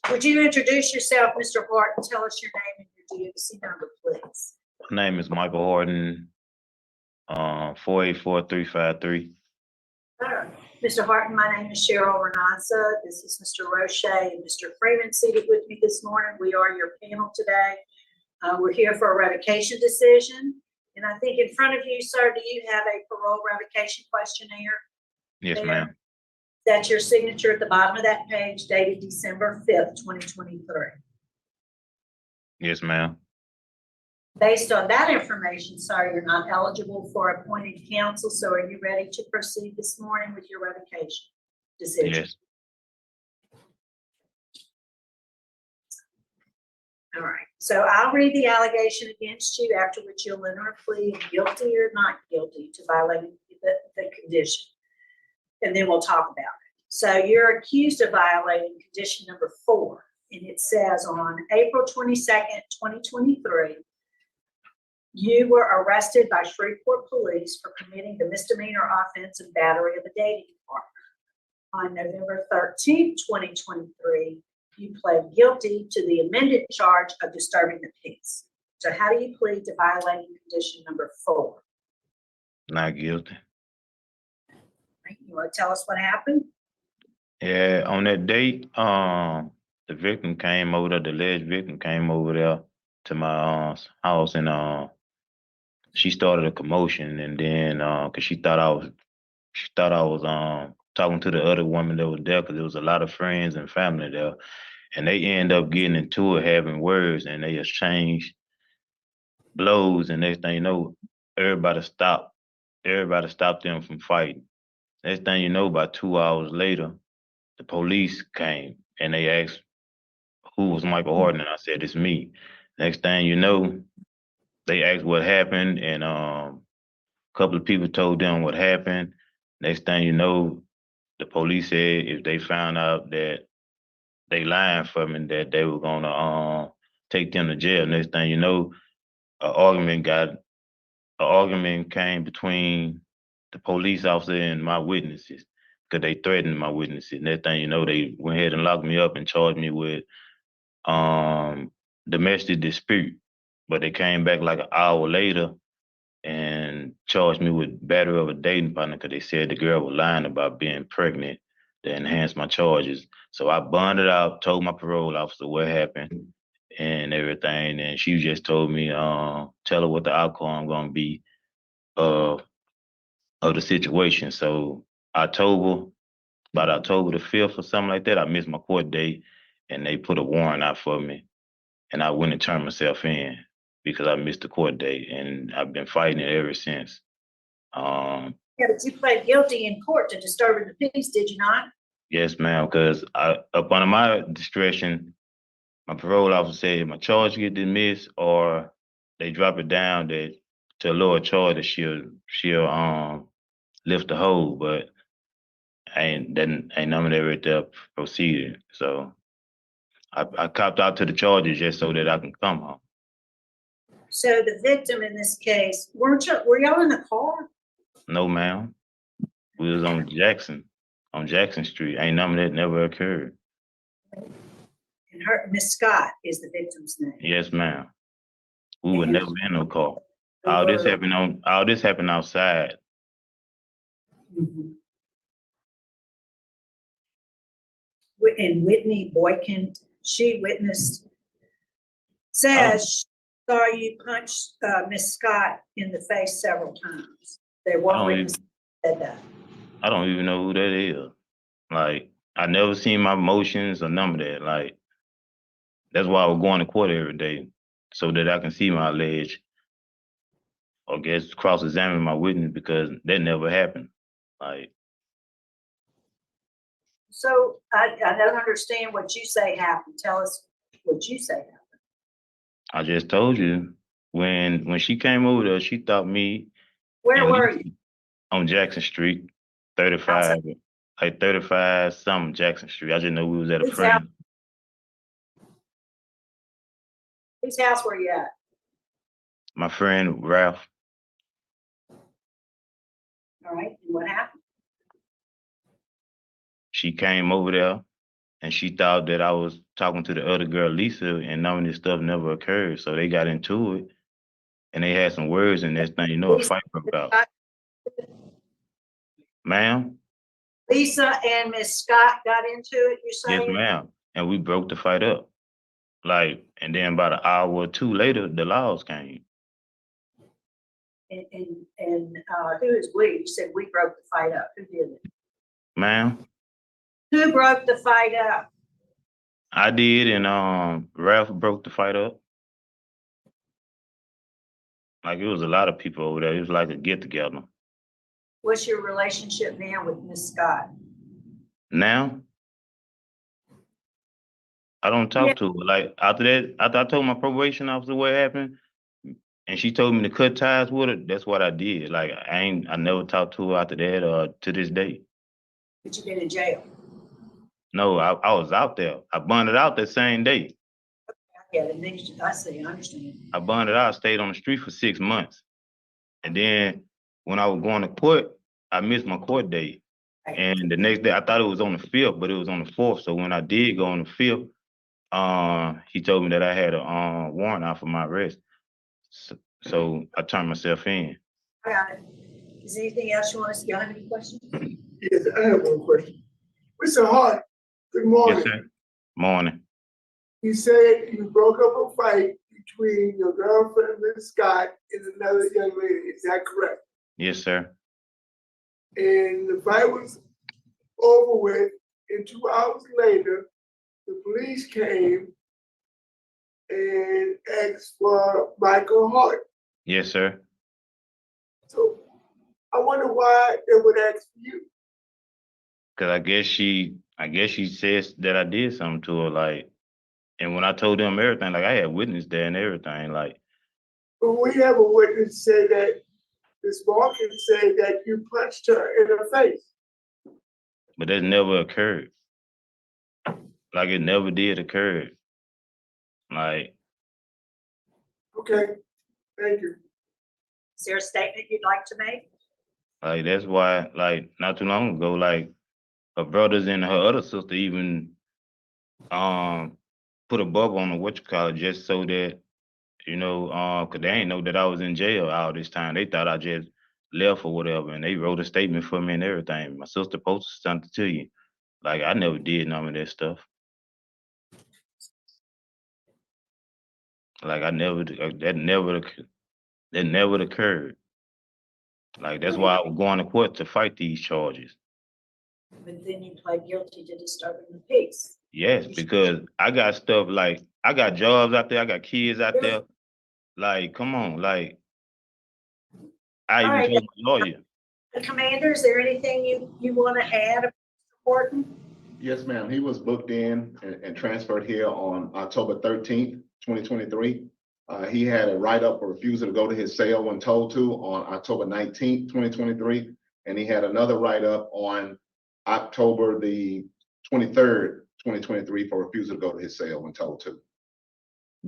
Would you introduce yourself, Mr. Hart, and tell us your name and your DOC number, please? My name is Michael Horton, 484353. All right. Mr. Harton, my name is Cheryl Renanza. This is Mr. Roche and Mr. Freeman seated with me this morning. We are your panel today. We're here for a revocation decision. And I think in front of you, sir, do you have a parole revocation questionnaire? Yes, ma'am. That's your signature at the bottom of that page, dated December 5th, 2023. Yes, ma'am. Based on that information, sir, you're not eligible for appointed counsel. So are you ready to proceed this morning with your revocation decision? Yes. All right. So I'll read the allegation against you, after which you'll enter a plea of guilty or not guilty to violating the condition. And then we'll talk about it. So you're accused of violating condition number 4. And it says on April 22nd, 2023, you were arrested by Shreveport police for committing the misdemeanor offense of battery of a dating partner. On November 13th, 2023, you pled guilty to the amended charge of disturbing the peace. So how do you plead to violating condition number 4? Not guilty. You want to tell us what happened? Yeah, on that date, the victim came over there, the alleged victim came over there to my house, and she started a commotion, and then cause she thought I was talking to the other woman that was there, cause there was a lot of friends and family there, and they end up getting into it, having words, and they exchanged blows, and next thing you know, everybody stopped them from fighting. Next thing you know, about 2 hours later, the police came and they asked who was Michael Horton, and I said, it's me. Next thing you know, they asked what happened, and a couple of people told them what happened. Next thing you know, the police said if they found out that they lying for me, that they were gonna take them to jail. Next thing you know, an argument came between the police officer and my witnesses, because they threatened my witnesses. Next thing you know, they went ahead and locked me up and charged me with domestic dispute. But they came back like an hour later and charged me with battery of a dating partner, because they said the girl was lying about being pregnant to enhance my charges. So I bonded out, told my parole officer what happened and everything, and she just told me, tell her what the outcome gonna be of the situation. So about October the 5th or something like that, I missed my court date, and they put a warrant out for me, and I went and turned myself in because I missed the court date, and I've been fighting it ever since. Yeah, but you pled guilty in court to disturbing the peace, did you not? Yes, ma'am, because up under my discretion, my parole officer said my charge get dismissed, or they drop it down to a lower charge that she'll lift the hold, but ain't none of that right there proceeded. So I copped out to the charges just so that I can come home. So the victim in this case, were y'all in the car? No, ma'am. We was on Jackson Street. Ain't none of that never occurred. And Miss Scott is the victim's name. Yes, ma'am. We were never in no car. All this happened outside. Mm-hmm. And Whitney Boykin, she witnessed, says she saw you punch Miss Scott in the face several times. There one witness said that. I don't even know who that is. Like, I never seen my motions or none of that. Like, that's why I was going to court every day, so that I can see my alleged, or guess cross-examine my witness, because that never happened. Like, so I don't understand what you say happened. Tell us what you say happened. I just told you, when she came over there, she thought me. Where were you? On Jackson Street, 35, like 35 something Jackson Street. I just know we was at a friend. Whose house were you at? My friend Ralph. All right, and what happened? She came over there and she thought that I was talking to the other girl, Lisa, and none of this stuff never occurred. So they got into it, and they had some words, and next thing you know, a fight broke out. Ma'am? Lisa and Miss Scott got into it, you Yes, saying? ma'am. And we broke the fight up. Like, and then about an hour or two later, the laws came. And who is we? You said we broke the fight up. Who did it? Ma'am? Who broke the fight up? I did, and Ralph broke the fight up. Like, it was a lot of people over there. It was like a get together. What's your relationship now with Miss Scott? Now, I don't talk to her. Like, after that, after I told my probation officer what happened, and she told me to cut ties with her, that's what I did. Like, I never talked to her after that or to this day. But you've been in jail. No, I was out there. I bonded out that same day. Yeah, I see, I understand. I bonded out, stayed on the street for 6 months. And then when I was going to court, I missed my court date. And the next day, I thought it was on the 5th, but it was on the 4th. So when I did go on the 5th, he told me that I had a warrant out for my arrest. So I turned myself in. I got it. Is there anything else you want us to go? Have any questions? Yes, I have one question. Mr. Hart, good morning. Yes, sir. Morning. You said you broke up a fight between your girlfriend, Miss Scott, and another young lady. Is that correct? Yes, sir. And the fight was over with, and 2 hours later, the police came and asked for Michael Hart. Yes, sir. So I wonder why they would ask for you. Cause I guess she says that I did something to her, like, and when I told them everything, like I had witnessed that and everything, like. But we have a witness say that Ms. Markin said that you punched her in her face. But that never occurred. Like it never did occur. Like. Okay, thank you. Is there a statement you'd like to make? Like that's why, like not too long ago, like her brothers and her other sister even put a bubble on the just so that, cause they ain't know that I was in jail all this time. They thought I just left or whatever, and they wrote a statement for me and everything. My sister posted something to you. Like I never did none of that stuff. Like I never, that never occurred. Like that's why I was going to court to fight these charges. But then you pled guilty to disturbing the peace. Yes, because I got stuff like I got jobs out there, I got kids out there. Like, come on, like I even right. told my lawyer. Commander, is there anything you want to add about Horton? Yes, ma'am. He was booked in and transferred here on October 13th, 2023. He had a write-up for refusal to go to his cell when told to on October 19th, 2023. And he had another write-up on October the 23rd, 2023 for refusal to go to his cell when told to.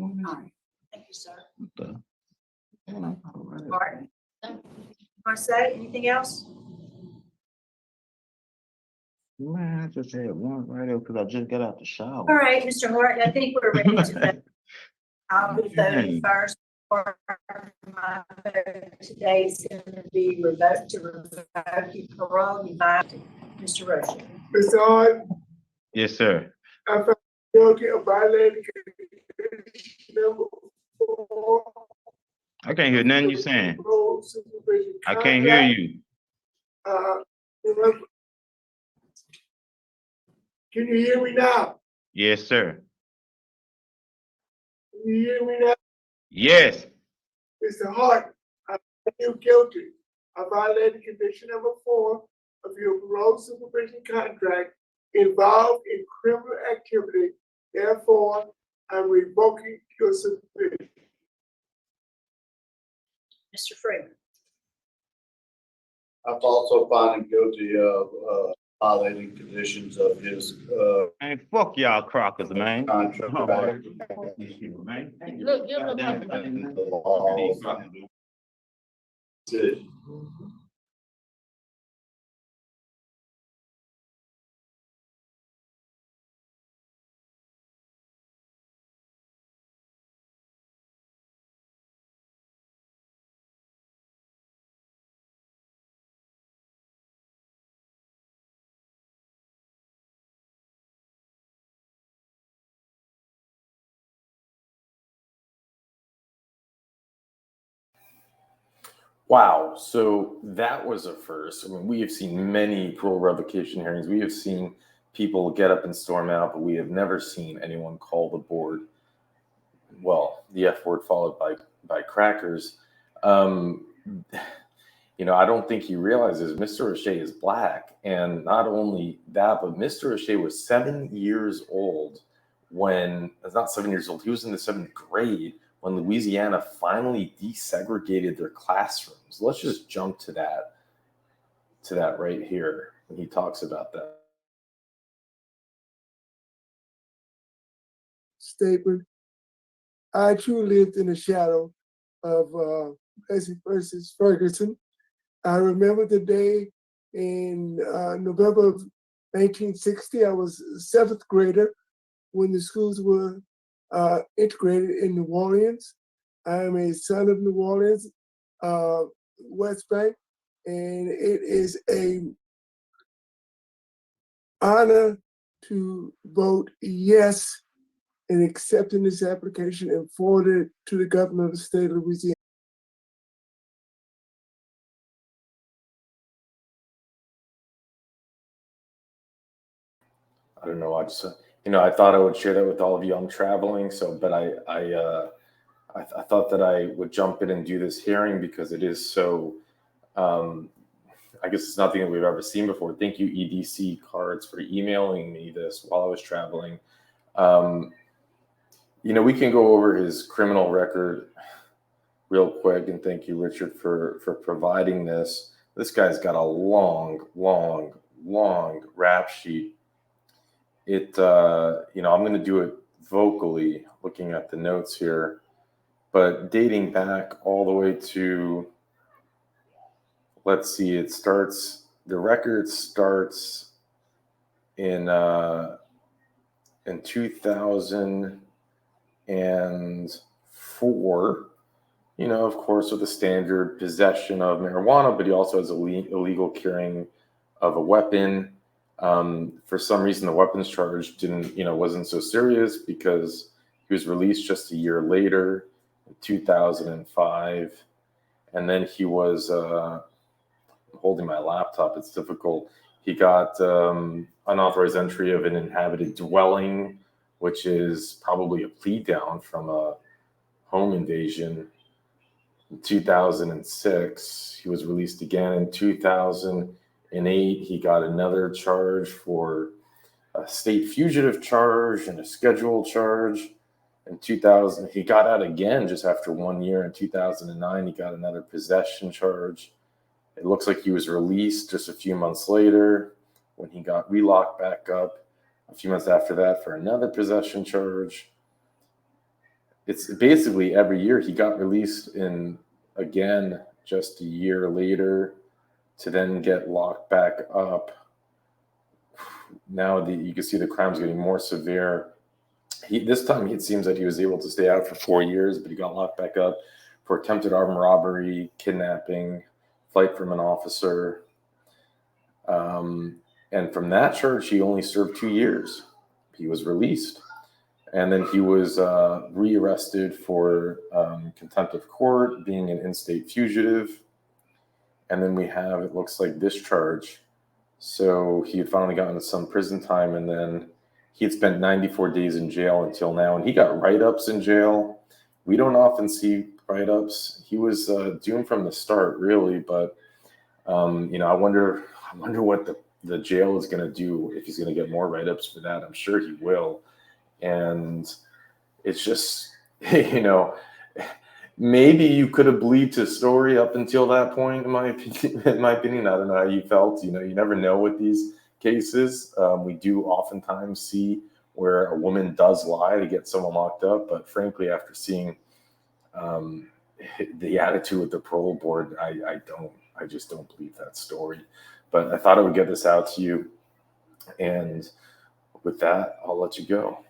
All right. Thank you, sir. Martin, want to say anything else? Man, I just had one right there because I just got out the shower. All right, Mr. Horton, I think we're ready to vote. I'll be voting first. For my vote today is going to be revoked to revoke your parole. You might, Mr. Rocha. Mr. Hart, Yes, sir. I found guilty of violating condition number 4. I can't hear nothing you saying. Parole supervision I can't hear contract. you. Can you hear me now? Yes, sir. Can you hear me now? Yes. Mr. Hart, I find you guilty of violating condition number 4 of your parole supervision contract involved in criminal activity. Therefore, I'm revoking your supervision. Mr. Freeman. I've also found him guilty of violating conditions of his Man, fuck y'all crockers, man. contract. Look, Decision. Wow. So that was a first. I mean, we have seen many parole revocation hearings. We have seen people get up and storm out, but we have never seen anyone call the board, well, the F word followed by crackers. Um, I don't think he realizes Mr. O'Shea is black. And not only that, but Mr. O'Shea was 7 years old when, not 7 years old, he was in the 7th grade when Louisiana finally desegregated their classrooms. Let's just jump to that right here when he talks about that. Statement. I too lived in the shadow of Plessy versus Ferguson. I remember the day in November of 1960. I was a 7th grader when the schools were integrated in New Orleans. I am a son of New Orleans, West Bank, and it is an honor to vote yes in accepting this application and forward it to the governor of the state of Louisiana. I don't know. I thought I would share that with all of you. I'm traveling, but I thought that I would jump in and do this hearing because it is so. I guess it's nothing that we've ever seen before. Thank you, EDC Cards, for emailing me this while I was traveling. We can go over his criminal record real quick, and thank you, Richard, for providing this. This guy's got a long rap sheet. I'm going to do it vocally, looking at the notes here, but dating back all the way to, let's see, the record starts in 2004, of course, with the standard possession of marijuana, but he also has illegal carrying of a weapon. For some reason, the weapons charge wasn't so serious because he was released just a year later in 2005. And then he was, holding my laptop, it's difficult. He got unauthorized entry of an inhabited dwelling, which is probably a plea down from a home invasion. In 2006, he was released again. In 2008, he got another charge for a state fugitive charge and a scheduled charge. In 2000, he got out again just after 1 year. In 2009, he got another possession charge. It looks like he was released just a few months later when he got relocked back up. A few months after that for another possession charge. It's basically every year he got released again just a year later to then get locked back up. Now you can see the crime's getting more severe. This time it seems that he was able to stay out for 4 years, but he got locked back up for attempted armed robbery, kidnapping, flight from an officer. And from that charge, he only served 2 years. He was released. And then he was rearrested for contempt of court, being an in-state fugitive. And then we have, it looks like, this charge. So he had finally gotten some prison time, and then he had spent 94 days in jail until now. And he got write-ups in jail. We don't often see write-ups. He was doomed from the start, really. But, I wonder what the jail is going to do, if he's going to get more write-ups for that. I'm sure he will. And it's just, maybe you could have believed his story up until that point, in my opinion. I don't know how you felt. You never know with these cases. We do oftentimes see where a woman does lie to get someone locked up. But frankly, after seeing the attitude with the parole board, I just don't believe that story. But I thought I would get this out to you. And with that, I'll let you go.